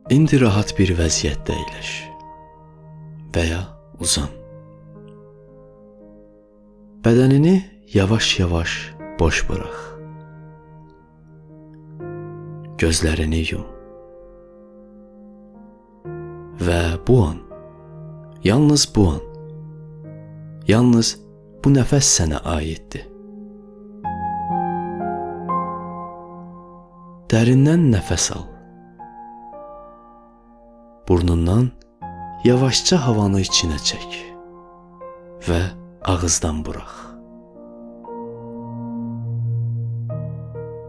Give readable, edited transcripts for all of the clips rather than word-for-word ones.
İndi rahat bir vəziyyətdə əyləş və ya uzan. Bədənini yavaş-yavaş boş bıraq. Gözlərini yum. Və bu an, yalnız bu an, yalnız bu nəfəs sənə aiddir. Dərindən nəfəs al. Burnundan yavaşca havanı içinə çək və ağızdan burax.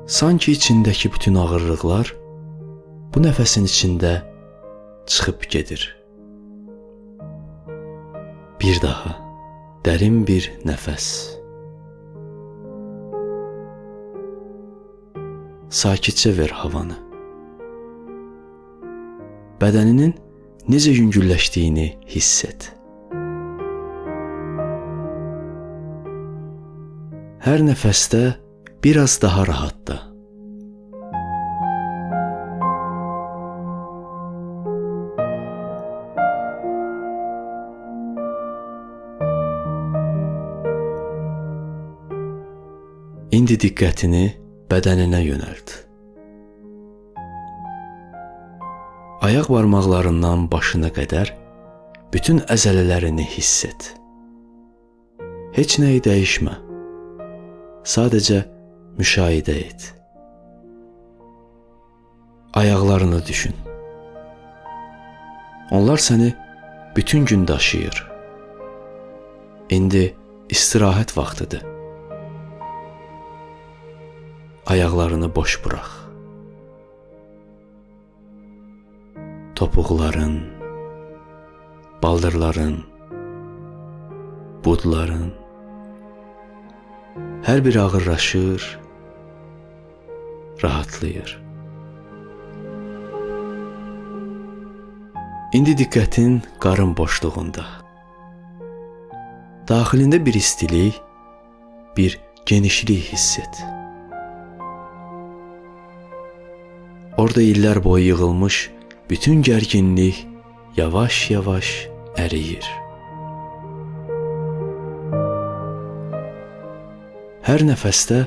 Sanki içindəki bütün ağırlıqlar bu nəfəsin içində çıxıb gedir. Bir daha dərin bir nəfəs. Sakitcə ver havanı. Bədəninin necə yüngülləşdiyini hiss et. Hər nəfəsdə biraz daha rahatla. İndi diqqətini bədəninə yönəlt. Ayaq barmaqlarından başına qədər bütün əzələlərini hiss et. Heç nəyi dəyişmə. Sadəcə müşahidə et. Ayaqlarını düşün. Onlar səni bütün gün daşıyır. İndi istirahət vaxtıdır. Ayaqlarını boş bıraq. Topuqların, baldırların, budların hər biri ağırlaşır, rahatlayır. İndi diqqətin qarın boşluğunda. Daxilində bir istilik, bir genişlik hiss et. Orada illər boyu yığılmış bütün gərginlik yavaş-yavaş əriyir. Hər nəfəsdə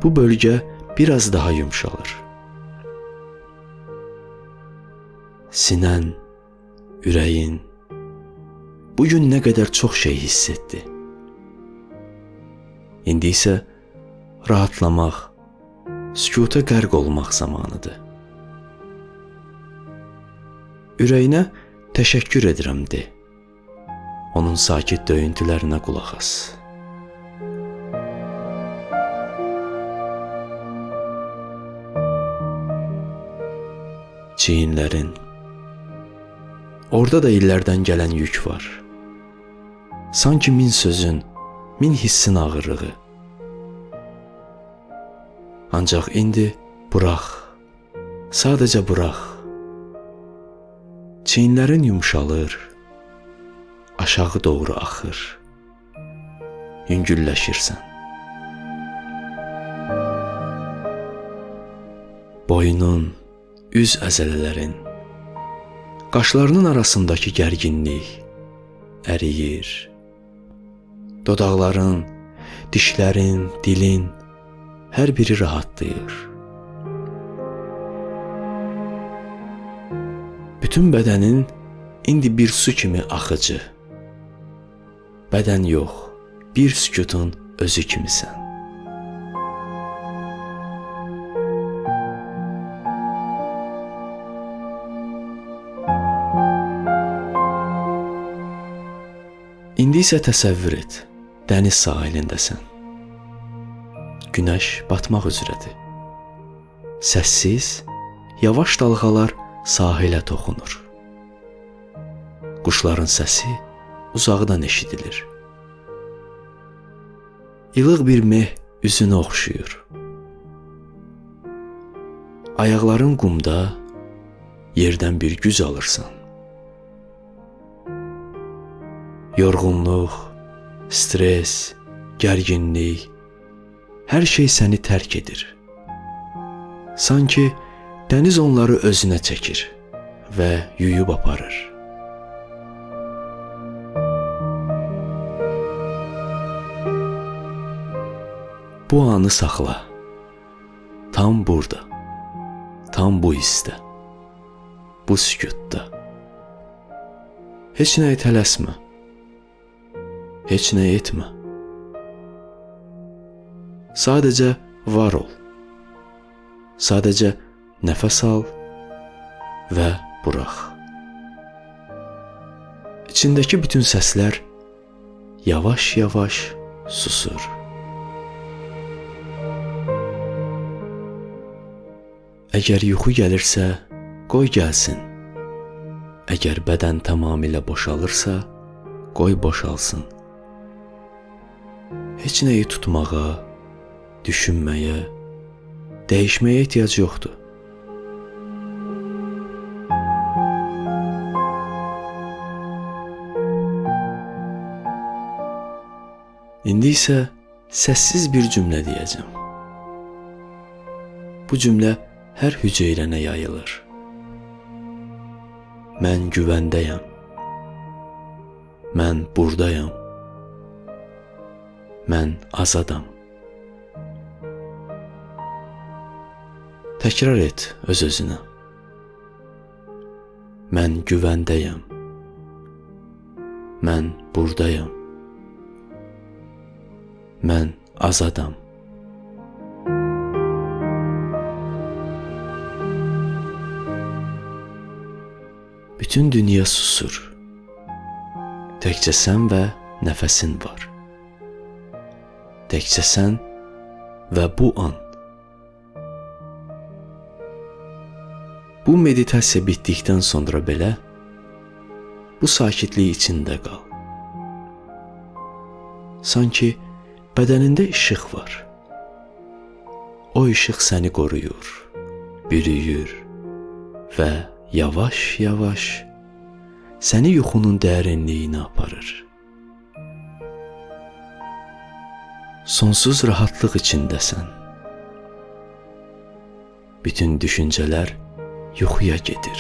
bu bölgə biraz daha yumşalır. Sinən, ürəyin bugün nə qədər çox şey hiss etdi. İndi isə rahatlamaq, sükuta qərq olmaq zamanıdır. Ürəyinə təşəkkür edirəm de. Onun sakit döyüntülərinə qulaq as. Çiyinlərin. Orada da illərdən gələn yük var. Sanki min sözün, min hissin ağırlığı. Ancaq indi burax. Sadəcə burax. Çiyinlərin yumşalır, aşağı doğru axır, yüngülləşirsən. Boynun, üz əzələlərin, qaşlarının arasındakı gərginlik əriyir. Dodaqların, dişlərin, dilin hər biri rahatlayır. Bütün bədənin indi bir su kimi axıcı. Bədən yox, bir sükutun özü kimisən. İndi isə təsəvvür et, dəniz sahilindəsən. Günəş batmaq üzrədir. Səssiz, yavaş dalğalar sahilə toxunur. Quşların səsi uzaqdan eşidilir. İlıq bir meh üzünü oxşuyur. Ayaqların qumda, yerdən bir güc alırsan. Yorğunluq, stres, gərginlik, hər şey səni tərk edir. Sanki dəniz onları özünə çəkir. və yuyub aparır. Bu anı saxla. Tam burada, tam bu hissdə, bu sükutda. Heç nəyə tələsmə, heç nə etmə. Sadəcə var ol. Sadəcə nəfəs al və burax. İçindəki bütün səslər yavaş-yavaş susur. Əgər yuxu gəlirsə, qoy gəlsin. Əgər bədən tamamilə boşalırsa, qoy boşalsın. Heç nəyi tutmağa, düşünməyə, dəyişməyə ehtiyac yoxdur. İndi isə səssiz bir cümlə deyəcəm. Bu cümlə hər hüceyrənə yayılır. Mən güvəndəyəm. Mən buradayam. Mən azadam. Təkrar et öz-özünə. Mən güvəndəyəm. Mən buradayam. Mən azadam. Bütün dünya susur. Təkcə sən və nəfəsin var. Təkcə sən və bu an. Bu meditasiya bitdikdən sonra belə bu sakitlik içində qal. Sanki bədənində işıq var. O işıq səni qoruyur, bürüyür və yavaş-yavaş səni yuxunun dərinliyinə aparır. Sonsuz rahatlıq içindəsən. Bütün düşüncələr yuxuya gedir.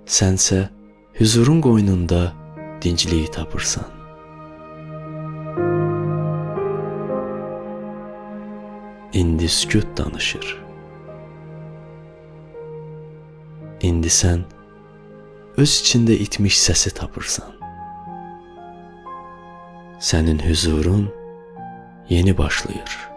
Sənsə huzurun qoynunda dincliyi tapırsan. İndi sükut danışır. İndi sən öz içində itmiş səsi tapırsan. Sənin huzurun yeni başlayır.